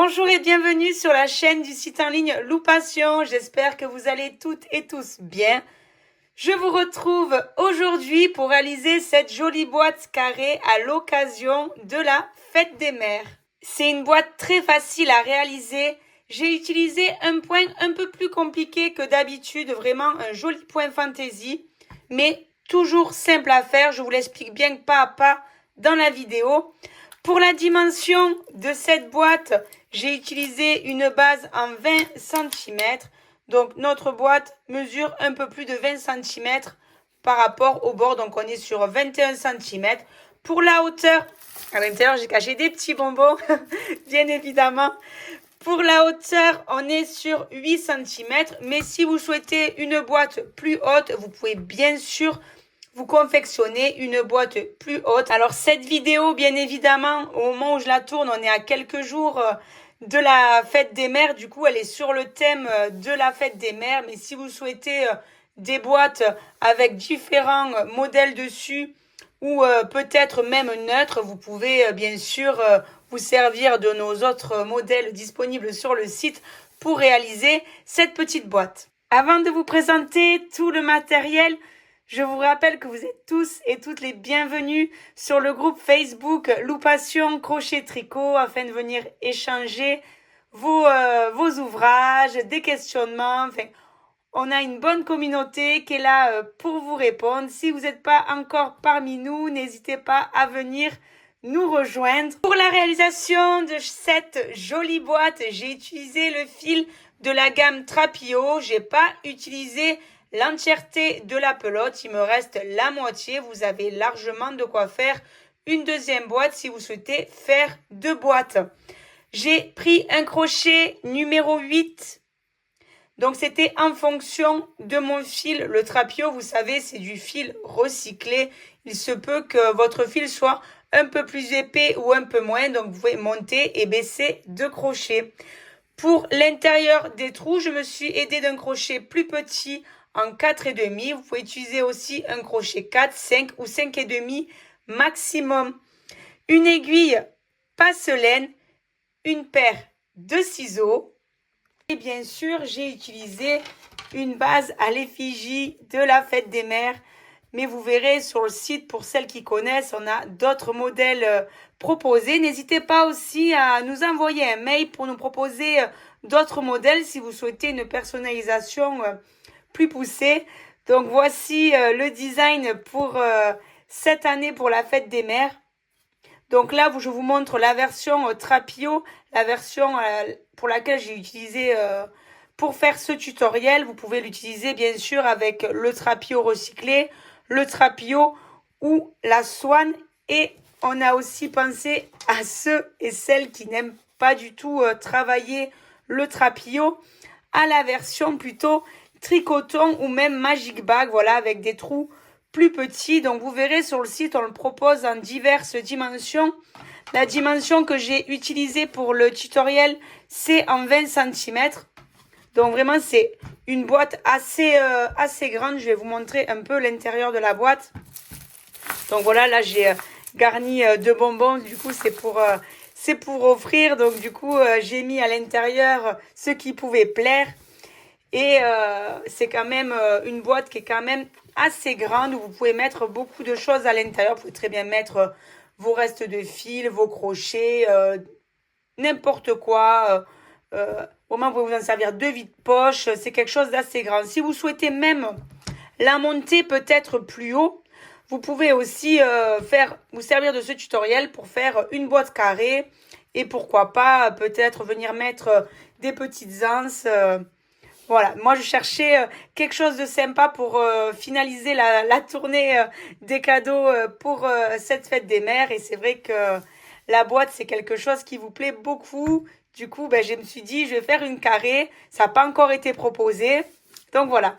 Bonjour et bienvenue sur la chaîne du site en ligne Loupation. J'espère que vous allez toutes et tous bien. Je vous retrouve aujourd'hui pour réaliser cette jolie boîte carrée à l'occasion de la fête des mères. C'est une boîte très facile à réaliser. J'ai utilisé un point un peu plus compliqué que d'habitude, vraiment un joli point fantaisie, mais toujours simple à faire. Je vous l'explique bien pas à pas dans la vidéo. Pour la dimension de cette boîte, j'ai utilisé une base en 20 cm. Donc, notre boîte mesure un peu plus de 20 cm par rapport au bord. Donc, on est sur 21 cm. Pour la hauteur, à l'intérieur, j'ai caché des petits bonbons, bien évidemment. Pour la hauteur, on est sur 8 cm. Mais si vous souhaitez une boîte plus haute, vous pouvez bien sûr vous confectionnez une boîte plus haute. Alors cette vidéo, bien évidemment, au moment où je la tourne, on est à quelques jours de la fête des mères. Du coup, elle est sur le thème de la fête des mères. Mais si vous souhaitez des boîtes avec différents modèles dessus ou peut-être même neutres, vous pouvez bien sûr vous servir de nos autres modèles disponibles sur le site pour réaliser cette petite boîte. Avant de vous présenter tout le matériel, je vous rappelle que vous êtes tous et toutes les bienvenus sur le groupe Facebook Loupation Crochet Tricot afin de venir échanger vos ouvrages, des questionnements. Enfin, on a une bonne communauté qui est là pour vous répondre. Si vous n'êtes pas encore parmi nous, n'hésitez pas à venir nous rejoindre. Pour la réalisation de cette jolie boîte, j'ai utilisé le fil de la gamme Trapio. J'ai pas utilisé l'entièreté de la pelote, il me reste la moitié. Vous avez largement de quoi faire une deuxième boîte si vous souhaitez faire deux boîtes. J'ai pris un crochet numéro 8. Donc c'était en fonction de mon fil. Le Trapio, vous savez, c'est du fil recyclé. Il se peut que votre fil soit un peu plus épais ou un peu moins. Donc vous pouvez monter et baisser de crochets. Pour l'intérieur des trous, je me suis aidée d'un crochet plus petit en 4,5. Vous pouvez utiliser aussi un crochet 4, 5 ou 5,5 maximum. Une aiguille passellaine, une paire de ciseaux. Et bien sûr, j'ai utilisé une base à l'effigie de la fête des mères. Mais vous verrez sur le site, pour celles qui connaissent, on a d'autres modèles proposés. N'hésitez pas aussi à nous envoyer un mail pour nous proposer d'autres modèles si vous souhaitez une personnalisation plus poussée. Donc voici le design pour cette année pour la fête des mères. Donc là, je vous montre la version Trapio, la version pour laquelle j'ai utilisé pour faire ce tutoriel. Vous pouvez l'utiliser bien sûr avec le Trapio recyclé, le Trapio ou la Swan. Et on a aussi pensé à ceux et celles qui n'aiment pas du tout travailler le Trapio, à la version plutôt tricoton ou même Magic Bag, voilà, avec des trous plus petits. Donc vous verrez sur le site, on le propose en diverses dimensions. La dimension que j'ai utilisée pour le tutoriel, c'est en 20 cm. Donc vraiment, c'est une boîte assez grande. Je vais vous montrer un peu l'intérieur de la boîte. Donc voilà, là j'ai garni de bonbons. Du coup, c'est pour offrir. Donc du coup, j'ai mis à l'intérieur ce qui pouvait plaire. Et c'est quand même une boîte qui est quand même assez grande où vous pouvez mettre beaucoup de choses à l'intérieur. Vous pouvez très bien mettre vos restes de fil, vos crochets, n'importe quoi. Vraiment, vous pouvez vous en servir de vide-poche. C'est quelque chose d'assez grand. Si vous souhaitez même la monter peut-être plus haut, vous pouvez aussi vous servir de ce tutoriel pour faire une boîte carrée. Et pourquoi pas peut-être venir mettre des petites anses. Voilà, moi je cherchais quelque chose de sympa pour finaliser la tournée des cadeaux pour cette fête des mères. Et c'est vrai que la boîte, c'est quelque chose qui vous plaît beaucoup. Du coup, je me suis dit, je vais faire une carrée. Ça n'a pas encore été proposé. Donc voilà.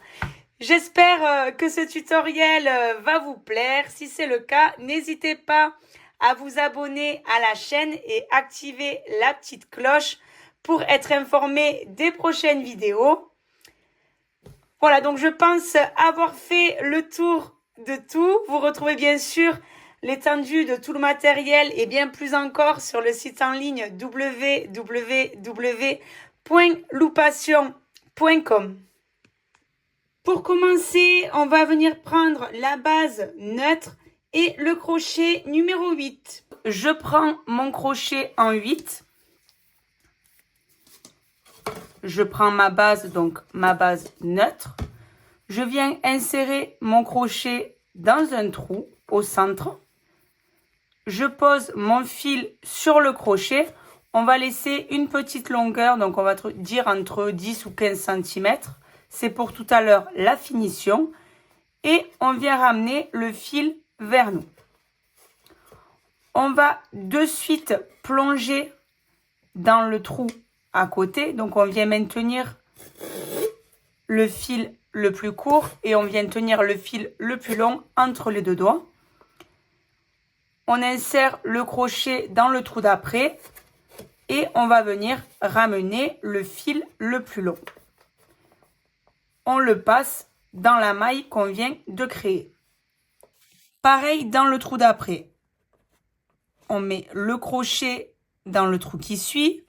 J'espère que ce tutoriel va vous plaire. Si c'est le cas, n'hésitez pas à vous abonner à la chaîne et activer la petite cloche pour être informé des prochaines vidéos. Voilà, donc je pense avoir fait le tour de tout. Vous retrouvez bien sûr l'étendue de tout le matériel et bien plus encore sur le site en ligne www.loupation.com. Pour commencer, on va venir prendre la base neutre et le crochet numéro 8. Je prends mon crochet en 8. Je prends ma base, donc ma base neutre. Je viens insérer mon crochet dans un trou au centre. Je pose mon fil sur le crochet. On va laisser une petite longueur, donc on va dire entre 10 ou 15 cm. C'est pour tout à l'heure la finition. Et on vient ramener le fil vers nous. On va de suite plonger dans le trou à côté. Donc on vient maintenir le fil le plus court et on vient tenir le fil le plus long entre les deux doigts. On insère le crochet dans le trou d'après et on va venir ramener le fil le plus long. On le passe dans la maille qu'on vient de créer. Pareil dans le trou d'après. On met le crochet dans le trou qui suit.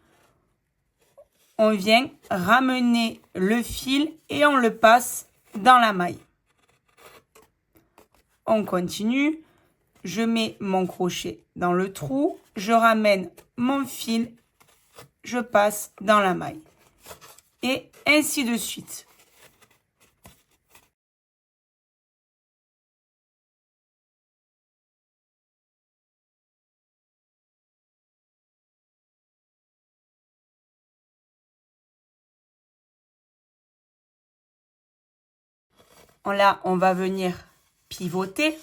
On vient ramener le fil et on le passe dans la maille. On continue. Je mets mon crochet dans le trou. Je ramène mon fil. Je passe dans la maille. Et ainsi de suite. Là, on va venir pivoter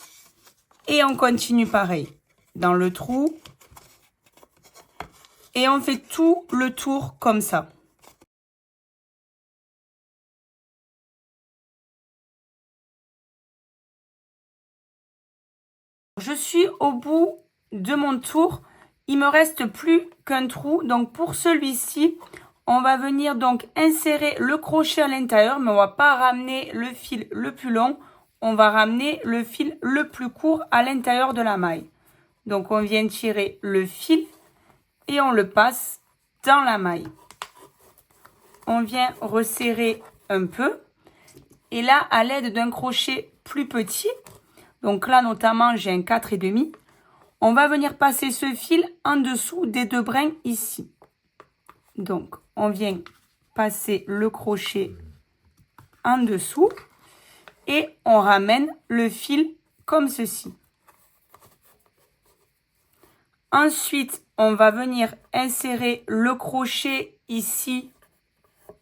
et on continue pareil dans le trou et on fait tout le tour comme ça. Je suis au bout de mon tour, il me reste plus qu'un trou, donc pour celui-ci, on va venir donc insérer le crochet à l'intérieur, mais on va pas ramener le fil le plus long, on va ramener le fil le plus court à l'intérieur de la maille. Donc on vient tirer le fil et on le passe dans la maille. On vient resserrer un peu et là à l'aide d'un crochet plus petit, donc là notamment j'ai un 4,5, on va venir passer ce fil en dessous des deux brins ici. Donc on vient passer le crochet en dessous et on ramène le fil comme ceci. Ensuite, on va venir insérer le crochet ici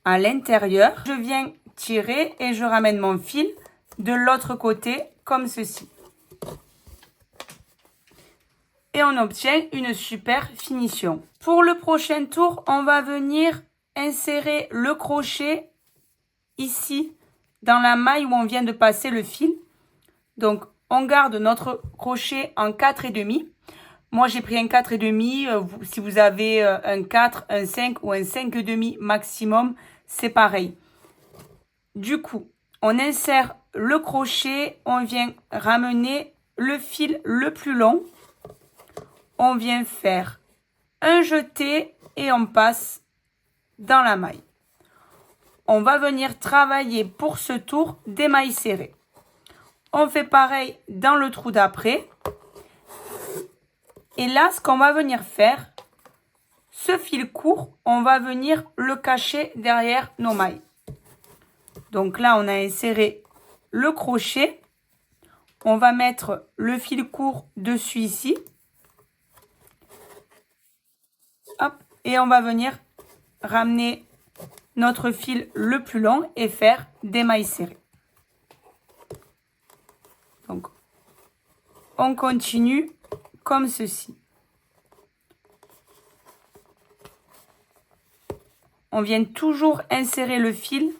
à l'intérieur. Je viens tirer et je ramène mon fil de l'autre côté comme ceci. Et on obtient une super finition. Pour le prochain tour, on va venir insérer le crochet ici dans la maille où on vient de passer le fil. Donc, on garde notre crochet en 4,5. Moi, j'ai pris un 4,5. Si vous avez un 4, un 5 ou un 5,5 maximum, c'est pareil. Du coup, on insère le crochet, on vient ramener le fil le plus long. On vient faire un jeté et on passe dans la maille. On va venir travailler pour ce tour des mailles serrées. On fait pareil dans le trou d'après. Et là, ce qu'on va venir faire, ce fil court, on va venir le cacher derrière nos mailles. Donc là, on a inséré le crochet. On va mettre le fil court dessus ici. Hop, et on va venir ramener notre fil le plus long et faire des mailles serrées. Donc, on continue comme ceci. On vient toujours insérer le fil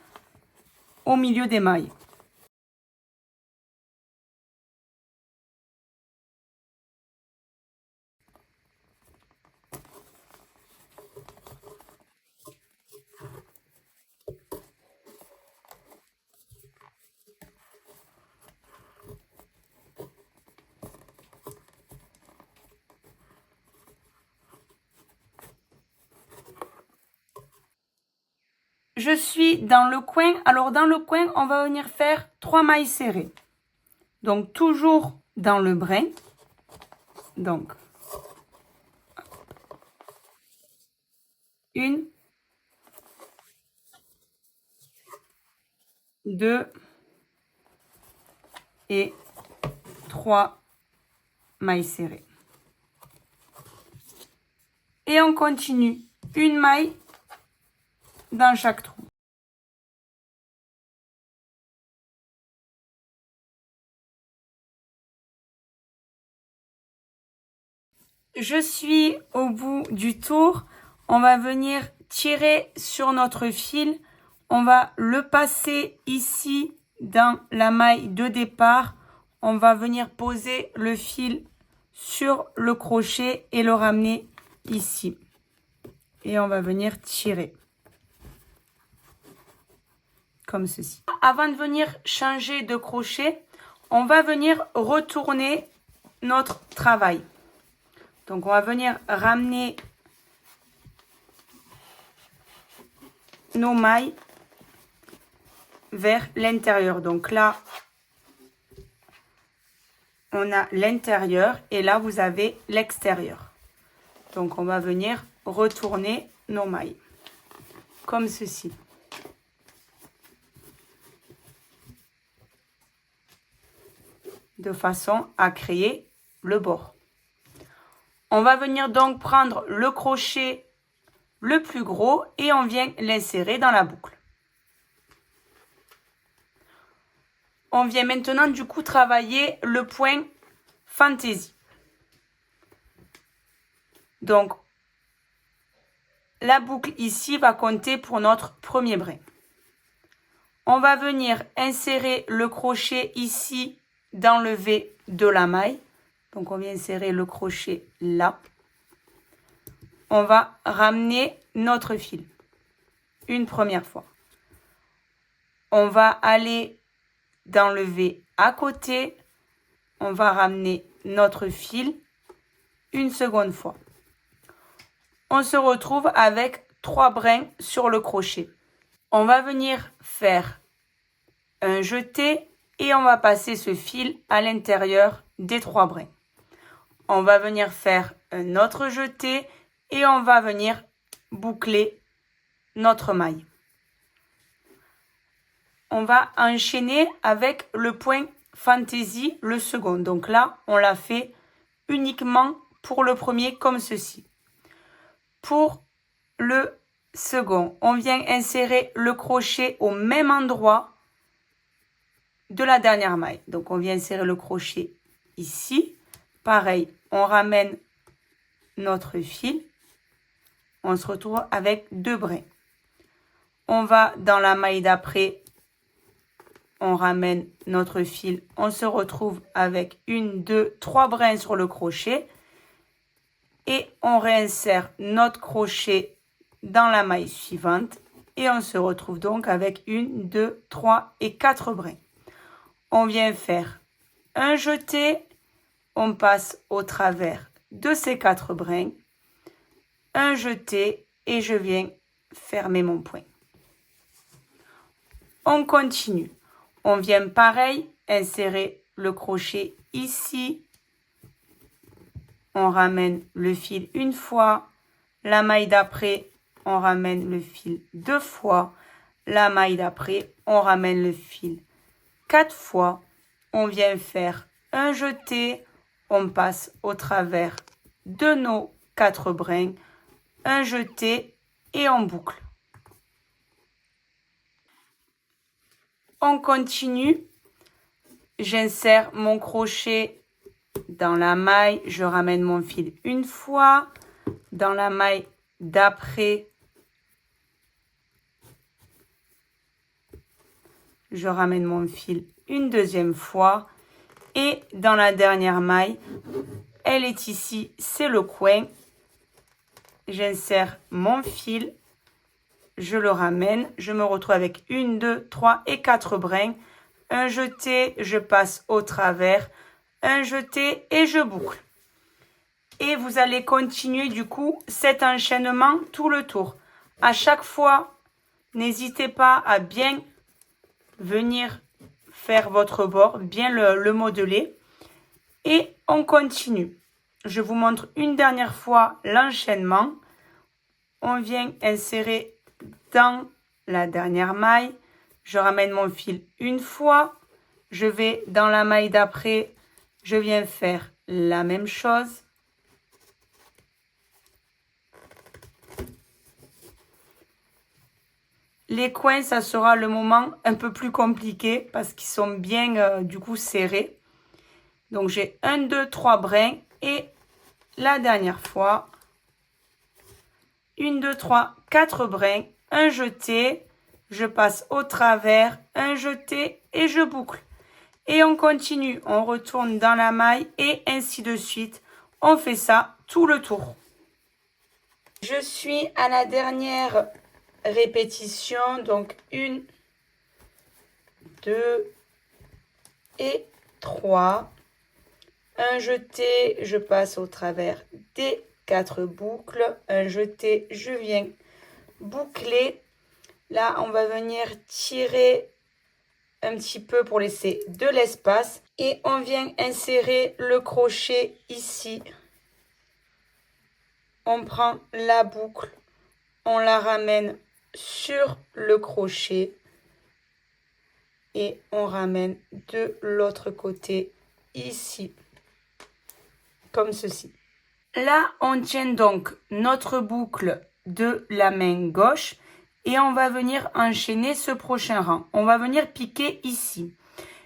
au milieu des mailles. je suis dans le coin. Alors, dans le coin, on va venir faire 3 mailles serrées. Donc, toujours dans le brin. Donc, 1, 2 et 3 mailles serrées. Et on continue une maille dans chaque trou. Je suis au bout du tour. On va venir tirer sur notre fil. On va le passer ici dans la maille de départ. On va venir poser le fil sur le crochet et le ramener ici. Et on va venir tirer. Comme ceci. Avant de venir changer de crochet, on va venir retourner notre travail. Donc, on va venir ramener nos mailles vers l'intérieur. Donc là, on a l'intérieur et là, vous avez l'extérieur. Donc, on va venir retourner nos mailles comme ceci. De façon à créer le bord. On va venir donc prendre le crochet le plus gros et on vient l'insérer dans la boucle. On vient maintenant du coup travailler le point fantaisie. Donc, la boucle ici va compter pour notre premier brin. On va venir insérer le crochet ici dans le V de la maille. Donc, on vient insérer le crochet là. On va ramener notre fil une première fois. On va aller dans le V à côté. On va ramener notre fil une seconde fois. On se retrouve avec 3 brins sur le crochet. On va venir faire un jeté et on va passer ce fil à l'intérieur des 3 brins. On va venir faire un autre jeté et on va venir boucler notre maille. On va enchaîner avec le point fantaisie, le second. Donc là, on l'a fait uniquement pour le premier comme ceci. Pour le second, on vient insérer le crochet au même endroit de la dernière maille. Donc, on vient insérer le crochet ici. Pareil, on ramène notre fil. On se retrouve avec 2 brins. On va dans la maille d'après. On ramène notre fil. On se retrouve avec 1, 2, 3 brins sur le crochet. Et on réinsère notre crochet dans la maille suivante. Et on se retrouve donc avec 1, 2, 3 et 4 brins. On vient faire un jeté. On passe au travers de ces 4 brins. Un jeté et je viens fermer mon point. On continue. On vient pareil, insérer le crochet ici. On ramène le fil une fois. La maille d'après, on ramène le fil 2 fois. La maille d'après, on ramène le fil 4 fois. On vient faire un jeté. On passe au travers de nos 4 brins. Un jeté et on boucle. On continue. J'insère mon crochet dans la maille. Je ramène mon fil une fois. Dans la maille d'après, je ramène mon fil une deuxième fois. Et dans la dernière maille, elle est ici, c'est le coin. J'insère mon fil. Je le ramène. Je me retrouve avec 1, 2, 3 et 4 brins. Un jeté, je passe au travers. Un jeté et je boucle. Et vous allez continuer du coup cet enchaînement tout le tour. À chaque fois N'hésitez pas à bien venir faire votre bord, bien le modeler. Et on continue. Je vous montre une dernière fois l'enchaînement. On vient insérer dans la dernière maille. Je ramène mon fil une fois. Je vais dans la maille d'après. Je viens faire la même chose. Les coins, ça sera le moment un peu plus compliqué parce qu'ils sont bien du coup serrés. Donc j'ai 1, 2, 3 brins et la dernière fois, 1, 2, 3, 4 brins, un jeté, je passe au travers, un jeté et je boucle. Et on continue, on retourne dans la maille et ainsi de suite. On fait ça tout le tour. Je suis à la dernière répétition, donc 1, 2 et 3. Un jeté, je passe au travers des 4 boucles. Un jeté, je viens boucler. Là, on va venir tirer un petit peu pour laisser de l'espace. Et on vient insérer le crochet ici. On prend la boucle, on la ramène sur le crochet. Et on ramène de l'autre côté ici. Comme ceci. Là, on tient donc notre boucle de la main gauche et on va venir enchaîner ce prochain rang. On va venir piquer ici.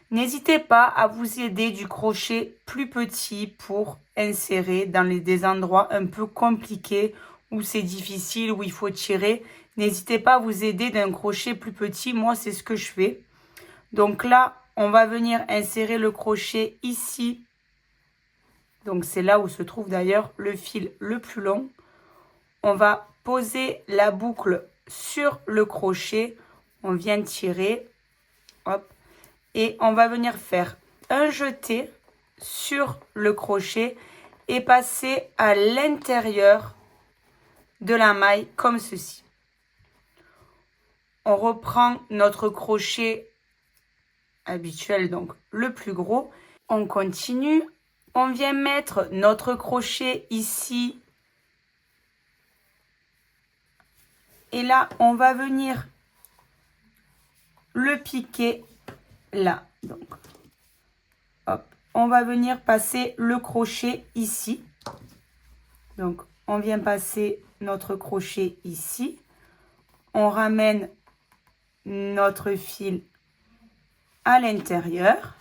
N'hésitez pas à vous aider du crochet plus petit pour insérer dans des endroits un peu compliqués où c'est difficile, où il faut tirer. N'hésitez pas à vous aider d'un crochet plus petit. Moi, c'est ce que je fais. Donc là, on va venir insérer le crochet ici. Donc, c'est là où se trouve d'ailleurs le fil le plus long. On va poser la boucle sur le crochet. On vient tirer. Hop. Et on va venir faire un jeté sur le crochet et passer à l'intérieur de la maille comme ceci. On reprend notre crochet habituel, donc le plus gros. On continue. On vient mettre notre crochet ici. Et là, on va venir le piquer là. Donc, hop, on va venir passer le crochet ici. Donc, on vient passer notre crochet ici. On ramène notre fil à l'intérieur.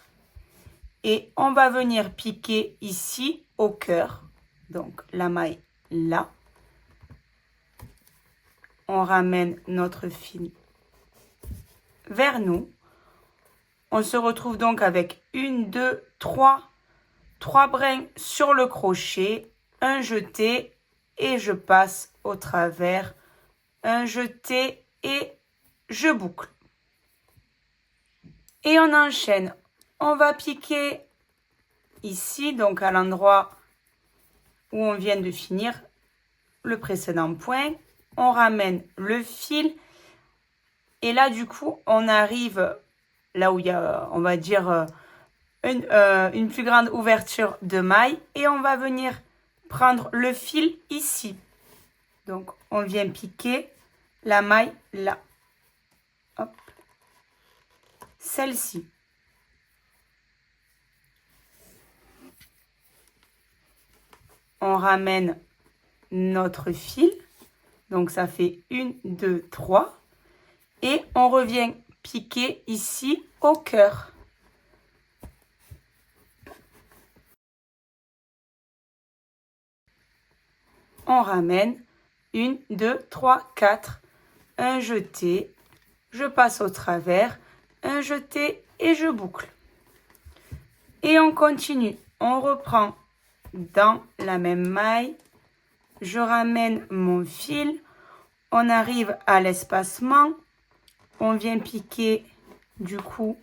Et on va venir piquer ici au cœur. Donc, la maille là. On ramène notre fil vers nous. On se retrouve donc avec 1, 2, 3 brins sur le crochet, un jeté et je passe au travers, un jeté et je boucle. Et on enchaîne. On va piquer ici, donc à l'endroit où on vient de finir le précédent point. On ramène le fil et là du coup on arrive là où il y a, on va dire, une plus grande ouverture de maille et on va venir prendre le fil ici. Donc on vient piquer la maille là. Hop. Celle-ci. On ramène notre fil. Donc, ça fait 1, 2, 3. Et on revient piquer ici au cœur. On ramène 1, 2, 3, 4. Un jeté. Je passe au travers. Un jeté et je boucle. Et on continue. On reprend dans la même maille. Je ramène mon fil, on arrive à l'espacement, on vient piquer du coup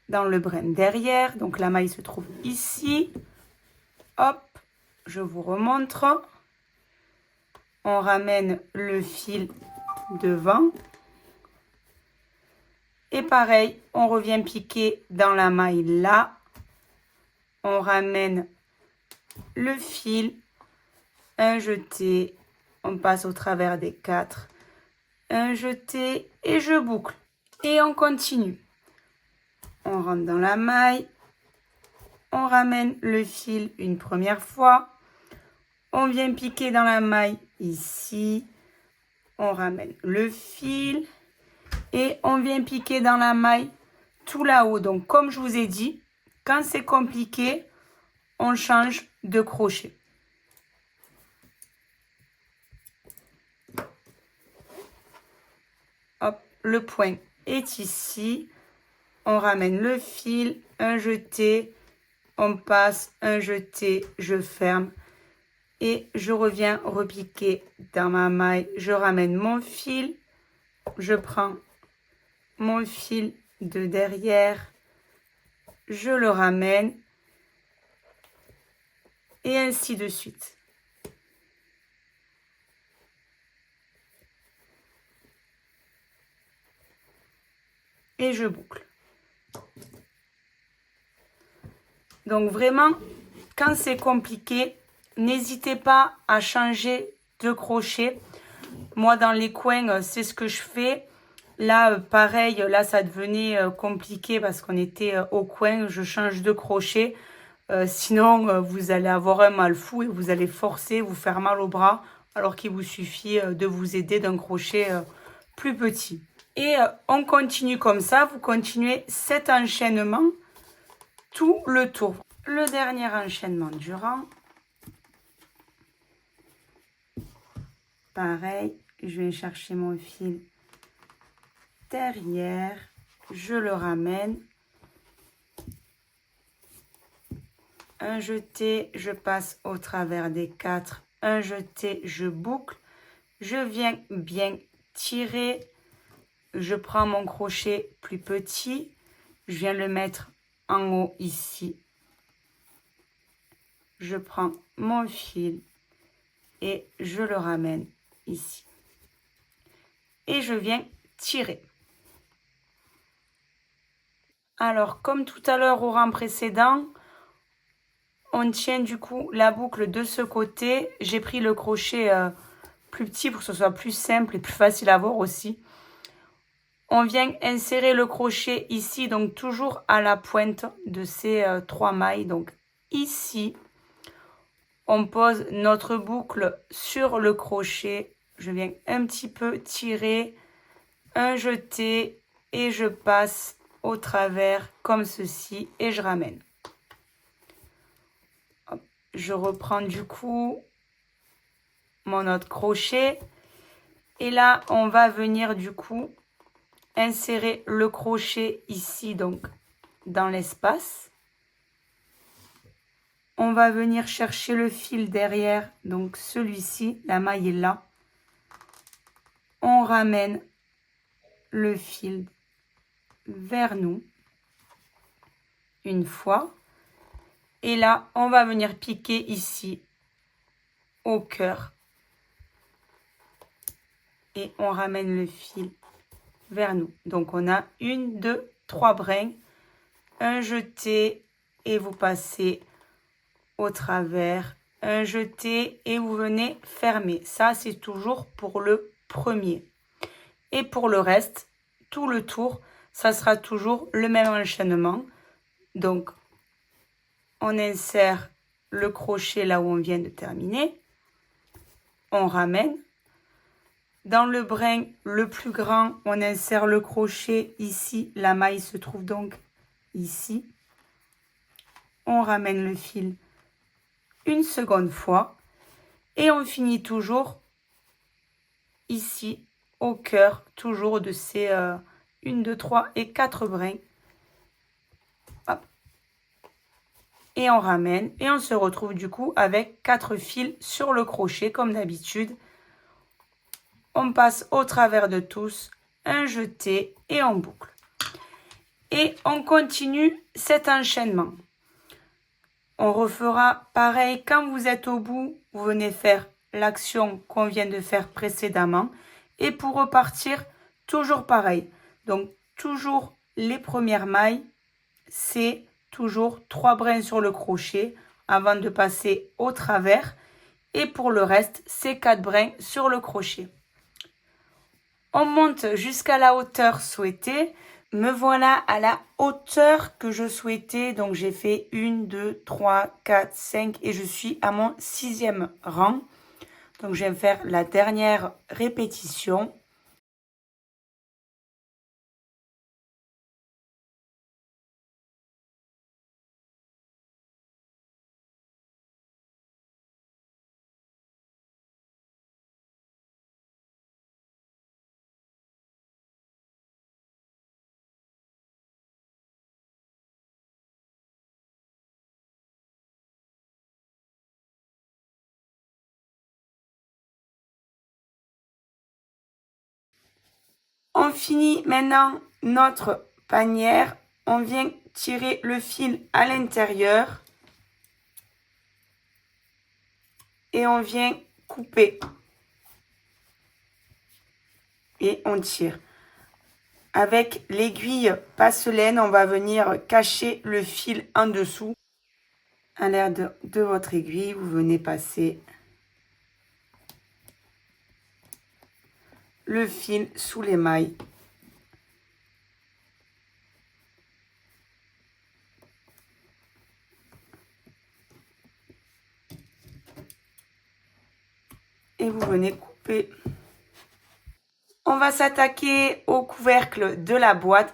dans le brin derrière, donc la maille se trouve ici, hop, je vous remontre, on ramène le fil devant Et pareil, on revient piquer dans la maille là. On ramène le fil, un jeté, on passe au travers des 4, un jeté et je boucle. Et on continue. On rentre dans la maille, on ramène le fil une première fois, on vient piquer dans la maille ici, on ramène le fil et on vient piquer dans la maille tout là-haut. Donc comme je vous ai dit, quand c'est compliqué, on change de crochet. Hop, le point est ici. On ramène le fil, un jeté, on passe, un jeté, je ferme. Et je reviens repiquer dans ma maille. Je ramène mon fil, je prends mon fil de derrière, je le ramène. Et ainsi de suite. Et je boucle. Donc vraiment, quand c'est compliqué, n'hésitez pas à changer de crochet. Moi, dans les coins, c'est ce que je fais. Là, pareil, là, ça devenait compliqué parce qu'on était au coin. Je change de crochet. Sinon, vous allez avoir un mal fou et vous allez forcer, vous faire mal au bras, alors qu'il vous suffit de vous aider d'un crochet plus petit. Et on continue comme ça, vous continuez cet enchaînement tout le tour. Le dernier enchaînement du rang. Pareil, je vais chercher mon fil derrière, je le ramène. Un jeté, je passe au travers des 4. Un jeté, je boucle. Je viens bien tirer. Je prends mon crochet plus petit. Je viens le mettre en haut ici. Je prends mon fil et je le ramène ici. Et je viens tirer. Alors, comme tout à l'heure au rang précédent, on tient du coup la boucle de ce côté. J'ai pris le crochet plus petit pour que ce soit plus simple et plus facile à voir aussi. On vient insérer le crochet ici, donc toujours à la pointe de ces 3 mailles. Donc ici, on pose notre boucle sur le crochet. Je viens un petit peu tirer, un jeté et je passe au travers comme ceci et je ramène. Je reprends du coup mon autre crochet et là on va venir du coup insérer le crochet ici donc dans l'espace. On va venir chercher le fil derrière, donc celui-ci, la maille est là. On ramène le fil vers nous une fois. Et là, on va venir piquer ici au cœur. Et on ramène le fil vers nous. Donc, on a 1, 2, 3 brins. Un jeté et vous passez au travers. Un jeté et vous venez fermer. Ça, c'est toujours pour le premier. Et pour le reste, tout le tour, ça sera toujours le même enchaînement. Donc, on insère le crochet là où on vient de terminer. On ramène. Dans le brin le plus grand, on insère le crochet ici. La maille se trouve donc ici. On ramène le fil une seconde fois. Et on finit toujours ici au cœur, toujours de ces 1, 2, 3 et 4 brins. Hop. Et on ramène et on se retrouve du coup avec 4 fils sur le crochet comme d'habitude. On passe au travers de tous, un jeté et on boucle. Et on continue cet enchaînement. On refera pareil quand vous êtes au bout, vous venez faire l'action qu'on vient de faire précédemment. Et pour repartir, toujours pareil. Donc toujours les premières mailles, c'est toujours 3 brins sur le crochet avant de passer au travers. Et pour le reste, c'est 4 brins sur le crochet. On monte jusqu'à la hauteur souhaitée. Me voilà à la hauteur que je souhaitais. Donc j'ai fait 1, 2, 3, 4, 5 et je suis à mon 6e rang. Donc je vais faire la dernière répétition. On finit maintenant notre panière. On vient tirer le fil à l'intérieur. Et on vient couper. Et on tire. Avec l'aiguille passe-laine, on va venir cacher le fil en dessous. À l'aide de votre aiguille, vous venez passer le fil sous les mailles. Et vous venez couper. On va s'attaquer au couvercle de la boîte.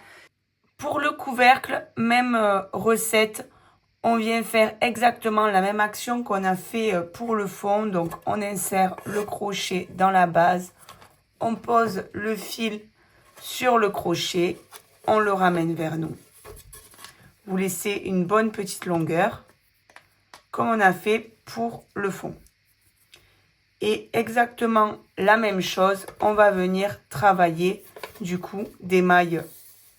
Pour le couvercle, même recette, on vient faire exactement la même action qu'on a fait pour le fond. Donc, on insère le crochet dans la base. On pose le fil sur le crochet. On le ramène vers nous. Vous laissez une bonne petite longueur, comme on a fait pour le fond. Et exactement la même chose, on va venir travailler du coup des mailles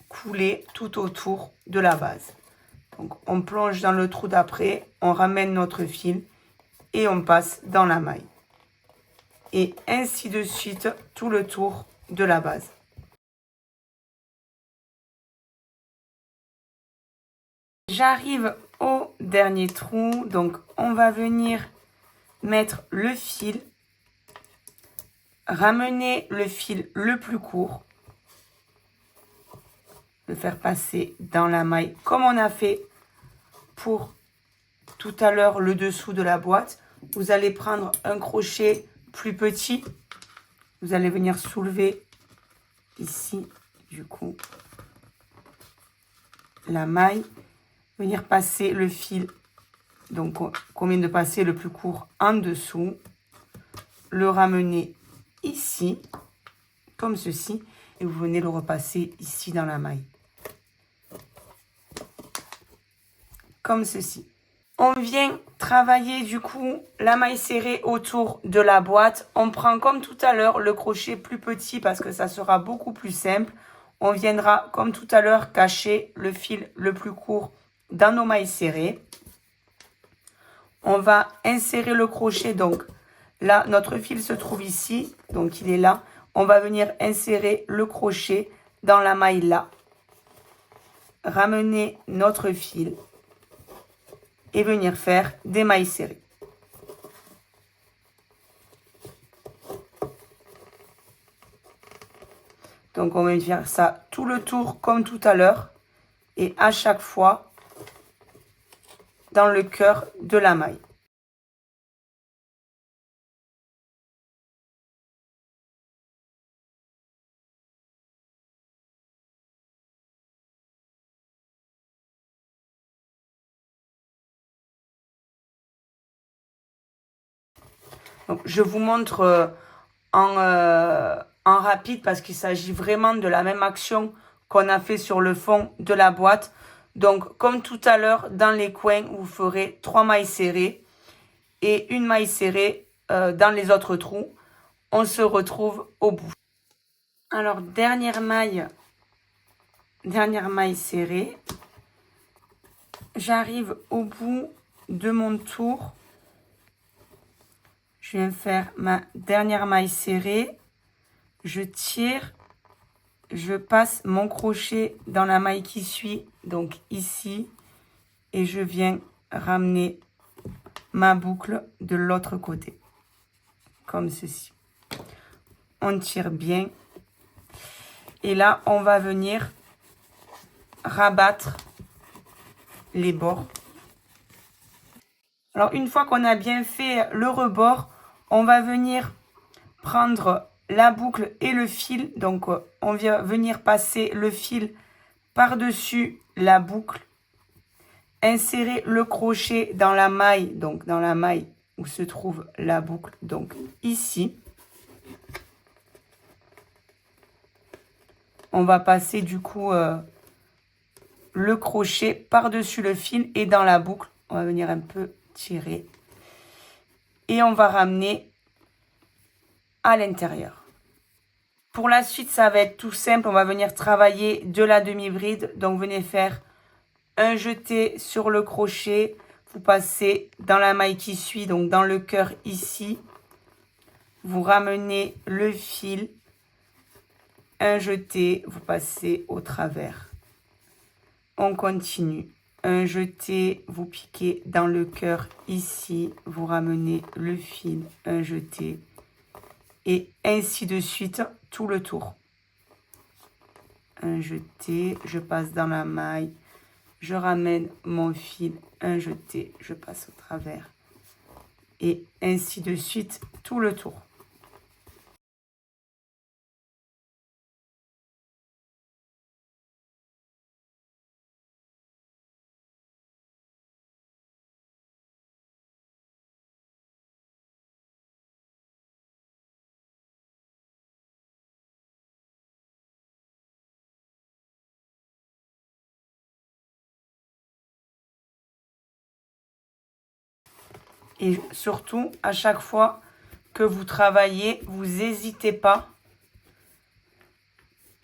coulées tout autour de la base. Donc on plonge dans le trou d'après, on ramène notre fil et on passe dans la maille. Et ainsi de suite tout le tour de la base. J'arrive au dernier trou, donc on va venir mettre le fil, ramener le fil le plus court, le faire passer dans la maille comme on a fait pour tout à l'heure le dessous de la boîte. Vous allez prendre un crochet plus petit, vous allez venir soulever ici du coup la maille, venir passer le fil, donc on vient de passer le plus court en dessous, le ramener ici comme ceci et vous venez le repasser ici dans la maille comme ceci. On vient travailler du coup la maille serrée autour de la boîte. On prend comme tout à l'heure le crochet plus petit parce que ça sera beaucoup plus simple. On viendra comme tout à l'heure cacher le fil le plus court dans nos mailles serrées. On va insérer le crochet, donc là notre fil se trouve ici, donc il est là. On va venir insérer le crochet dans la maille là. Ramener notre fil et venir faire des mailles serrées. Donc on va faire ça tout le tour comme tout à l'heure et à chaque fois dans le cœur de la maille. Donc, je vous montre en rapide parce qu'il s'agit vraiment de la même action qu'on a fait sur le fond de la boîte. Donc, comme tout à l'heure, dans les coins, vous ferez 3 mailles serrées et une maille serrée dans les autres trous. On se retrouve au bout. Alors, dernière maille serrée. J'arrive au bout de mon tour. Je viens faire ma dernière maille serrée. Je tire, je passe mon crochet dans la maille qui suit, donc ici, et je viens ramener ma boucle de l'autre côté, comme ceci. On tire bien. Et là, on va venir rabattre les bords. Alors, une fois qu'on a bien fait le rebord, on va venir prendre la boucle et le fil. Donc, on vient venir passer le fil par-dessus la boucle. Insérer le crochet dans la maille, donc dans la maille où se trouve la boucle, donc ici. On va passer du coup le crochet par-dessus le fil et dans la boucle. On va venir un peu tirer. Et on va ramener à l'intérieur. Pour la suite, ça va être tout simple. On va venir travailler de la demi-bride. Donc, venez faire un jeté sur le crochet. Vous passez dans la maille qui suit, donc dans le cœur ici. Vous ramenez le fil. Un jeté, vous passez au travers. On continue. Un jeté, vous piquez dans le cœur ici. Vous ramenez le fil. Un jeté. Et ainsi de suite, tout le tour. Un jeté, je passe dans la maille. Je ramène mon fil. Un jeté, je passe au travers. Et ainsi de suite, tout le tour. Et surtout, à chaque fois que vous travaillez, vous n'hésitez pas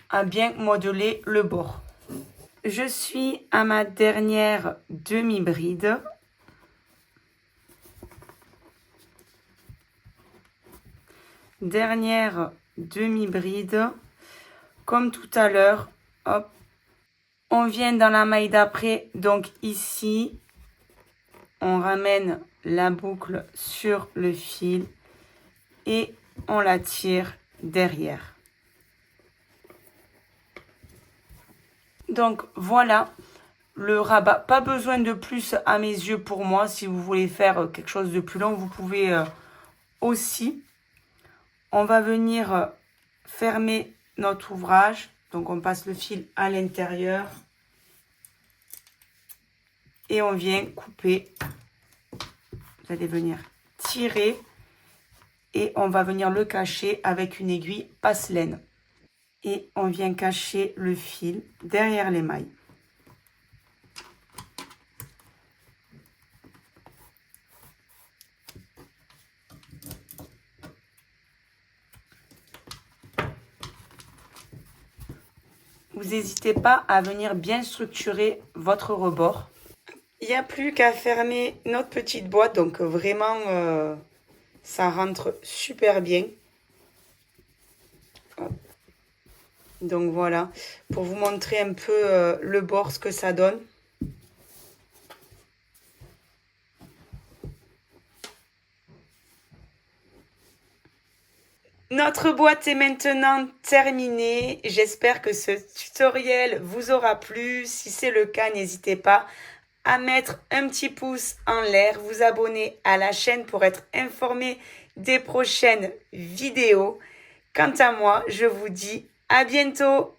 à bien modeler le bord. Je suis à ma dernière demi-bride. Dernière demi-bride. Comme tout à l'heure, hop, on vient dans la maille d'après, donc ici, on ramène la boucle sur le fil et on la tire derrière. Donc voilà le rabat. Pas besoin de plus à mes yeux pour moi. Si vous voulez faire quelque chose de plus long, vous pouvez aussi. On va venir fermer notre ouvrage. Donc on passe le fil à l'intérieur. Et on vient couper. Vous allez venir tirer. Et on va venir le cacher avec une aiguille passe-laine. Et on vient cacher le fil derrière les mailles. Vous n'hésitez pas à venir bien structurer votre rebord. Il n'y a plus qu'à fermer notre petite boîte. Donc vraiment, ça rentre super bien. Hop. Donc voilà, pour vous montrer un peu le bord, ce que ça donne. Notre boîte est maintenant terminée. J'espère que ce tutoriel vous aura plu. Si c'est le cas, n'hésitez pas à mettre un petit pouce en l'air, vous abonner à la chaîne pour être informé des prochaines vidéos. Quant à moi, je vous dis à bientôt.